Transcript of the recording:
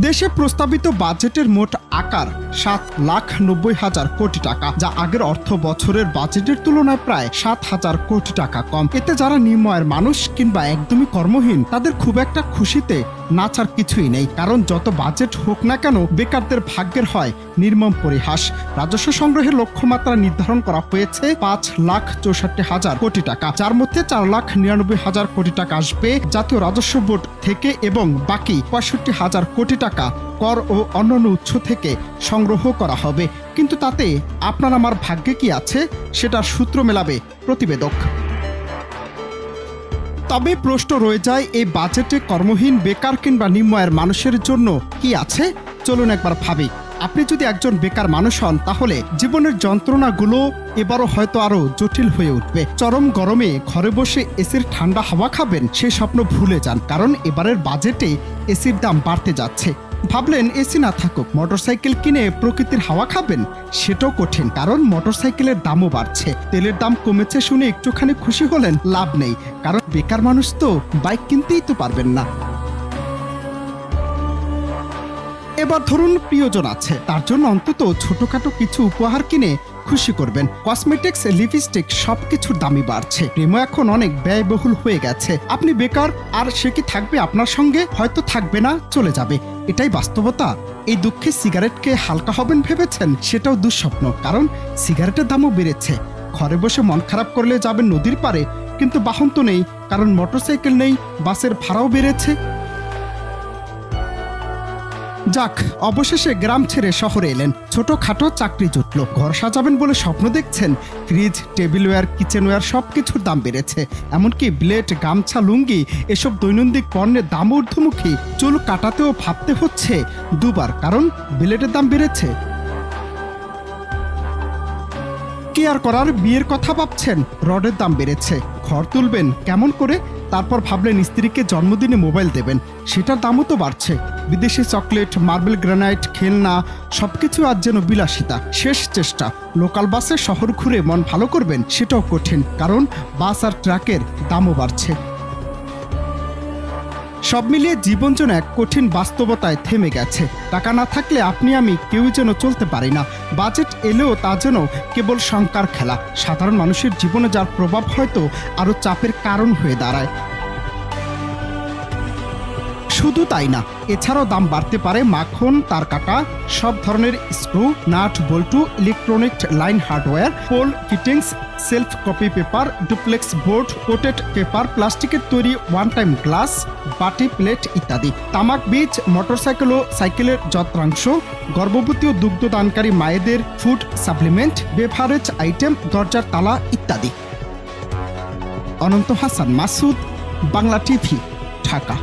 দেশে প্রস্তাবিত বাজেটের মোট আকার 7,90,000 কোটি টাকা, যা আগের অর্থ বছরের বাজেটের তুলনায় প্রায় 7,000 কোটি টাকা কম। এতে যারা নিম্ন আয়ের মানুষ কিংবা একদমই কর্মহীন তাদের খুব একটা খুশিতে নাচার কিছুই নেই, কারণ যত বাজেট হোক না কেন বেকারদের ভাগ্যের হয় নির্মম পরিহাস। রাজস্ব সংগ্রহের লক্ষ্যমাত্রা নির্ধারণ করা হয়েছে 5,64,000 কোটি টাকা, যার মধ্যে 4,99,000 কোটি টাকা আসবে জাতীয় রাজস্ব বোর্ড থেকে এবং বাকি 65,000 কোটি টাকা কর ও অন্যান্য উৎস থেকে সংগ্রহ করা হবে। কিন্তু তাতে আপনার আমার ভাগ্যে কি আছে সেটার সূত্র মেলাবে প্রতিবেদক। তবে প্রশ্ন রয়ে যায়, এই বাজেটে কর্মহীন, বেকার কিংবা নিম্ন আয়ের মানুষের জন্য কি আছে? চলুন একবার ভাবি। আপনি যদি একজন বেকার মানুষ হন তাহলে জীবনের যন্ত্রণাগুলো এবারও হয়তো আরো জটিল হয়ে উঠবে। চরম গরমে ঘরে বসে এসির ঠান্ডা হাওয়া খাবেন, সেই স্বপ্ন ভুলে যান, কারণ এবারের বাজেটে এসির দাম বাড়তে যাচ্ছে। ভাবলেন এসি না থাকুক, মোটরসাইকেল কিনে প্রকৃতির হাওয়া খাবেন, সেটাও কঠিন, কারণ মোটরসাইকেলের দামও বাড়ছে। তেলের দাম কমেছে শুনে একটুখানি খুশি হলেন, লাভ নেই, কারণ বেকার মানুষ তো বাইক কিনতেই তো পারবেন না। এবার ধরুন প্রিয়জন আছে, তার জন্য অন্তত ছোটখাটো কিছু উপহার কিনে খুশি করবেন। কসমেটিক্স, লিপস্টিক সবকিছুর দামই বাড়ছে। প্রেমও এখন অনেক ব্যয়বহুল হয়ে গেছে। আপনি বেকার, আর সে কি থাকবে আপনার সঙ্গে? হয়তো থাকবে না, চলে যাবে। এটাই বাস্তবতা। এই দুঃখে সিগারেটকে হালকা হবেন ভেবেছেন? সেটাও দুঃস্বপ্ন, কারণ সিগারেটের দামও বেড়েছে। ঘরে বসে মন খারাপ করলে যাবেন নদীর পারে, কিন্তু বাহন তো নেই, কারণ মোটরসাইকেল নেই, বাসের ভাড়াও বেড়েছে। যাক, অবশেষে গ্রাম ছেড়ে শহরে এলেন, ছোটখাটো চাকরি জুটল। ঘর সাজাবেন বলে স্বপ্ন দেখছেন, ফ্রিজ, টেবিলওয়্যার, কিচেনওয়্যার সবকিছুর দাম বেড়েছে। এমনকি ব্লেড, গামছা, লুঙ্গি এসব দৈনন্দিন পণ্যের দাম ঊর্ধ্বমুখী। চুল কাটাতেও ভাবতে হচ্ছে দুবার, কারণ ব্লেডের দাম বেড়েছে। কি আর করার, বিয়ের কথা ভাবছেন, রডের দাম বেড়েছে। ঘর তুলবেন কেমন করে? তারপর ভাবলেন স্ত্রীকে জন্মদিনে মোবাইল দেবেন, সেটার দামও তো বাড়ছে। বিদেশি চকলেট, মার্বেল গ্রানাইট, খেলনা সবকিছু আজ যেন বিলাসিতা। শেষ চেষ্টা, লোকাল বাসে শহর ঘুরে মন ভালো করবেন, সেটাও কঠিন, কারণ বাস আর ট্রাকের দামও বাড়ছে। সব মিলিয়ে জীবন যেন এক কঠিন বাস্তবতায় থেমে গেছে। টাকা না থাকলে আপনি আমি কেউই যেন চলতে পারি না। বাজেট এলেও তা যেন কেবল সংখ্যার খেলা। সাধারণ মানুষের জীবনে যার প্রভাব হয়তো আরো চাপের কারণ হয়ে দাঁড়ায়। শুধু তাই না, এছাড়াও দাম বাড়তে পারে মাখন, তার কাটা, সব ধরনের স্ক্রু, নাট, বল্টু, electronic line hardware, pole fittings, self copy paper, duplex board, coated paper, প্লাস্টিকের তৈরি ওয়ান টাইম গ্লাস, বাটি, প্লেট ইত্যাদি। তামাক বীজ, মোটরসাইকেল ও সাইকেলের যন্ত্রাংশ, গর্ভবতী ও দুগ্ধদানকারী মায়েদের ফুড সাপ্লিমেন্ট, বেভারেজ আইটেম, দরজার তালা ইত্যাদি। অনন্ত হাসান মাসুদ, বাংলা টিভি, ঢাকা।